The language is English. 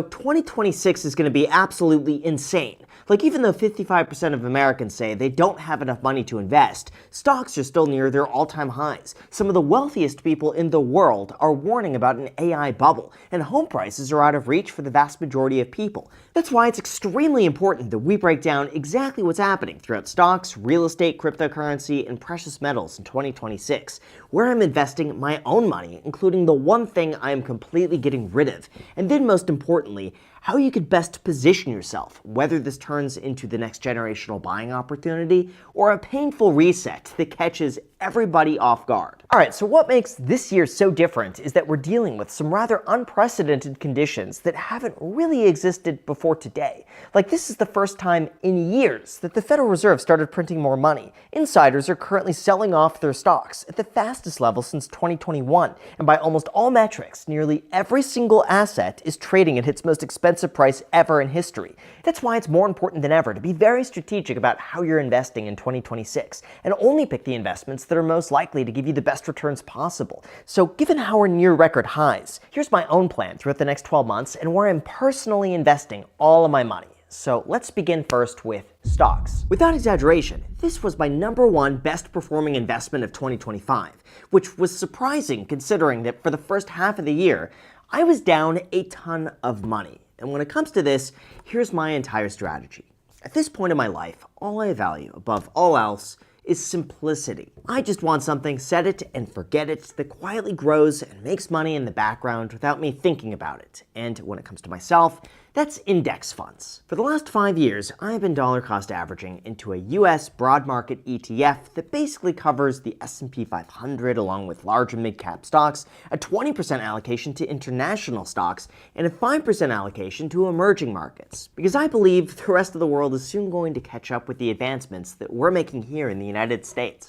2026 is going to be absolutely insane. Like, even though 55% of Americans say they don't have enough money to invest, stocks are still near their all-time highs. Some of the wealthiest people in the world are warning about an AI bubble, and home prices are out of reach for the vast majority of people. That's why it's extremely important that we break down exactly what's happening throughout stocks, real estate, cryptocurrency, and precious metals in 2026, where I'm investing my own money, including the one thing I am completely getting rid of, and then most importantly, how you could best position yourself, whether this turns into the next generational buying opportunity or a painful reset that catches everybody off guard. Alright, so what makes this year so different is that we're dealing with some rather unprecedented conditions that haven't really existed before today. Like, this is the first time in years that the Federal Reserve started printing more money. Insiders are currently selling off their stocks at the fastest level since 2021, and by almost all metrics, nearly every single asset is trading at its most expensive price ever in history. That's why it's more important than ever to be very strategic about how you're investing in 2026, and only pick the investments that are most likely to give you the best returns possible. So given how we're near record highs, here's my own plan throughout the next 12 months and where I'm personally investing all of my money. So let's begin first with stocks. Without exaggeration, this was my #1 best performing investment of 2025, which was surprising considering that for the first half of the year, I was down a ton of money. And when it comes to this, here's my entire strategy. At this point in my life, all I value above all else is simplicity. I just want something set it and forget it that quietly grows and makes money in the background without me thinking about it. And when it comes to myself, that's index funds. For the last 5 years, I have been dollar cost averaging into a US broad market ETF that basically covers the S&P 500 along with large and mid-cap stocks, a 20% allocation to international stocks, and a 5% allocation to emerging markets. Because I believe the rest of the world is soon going to catch up with the advancements that we're making here in the United States.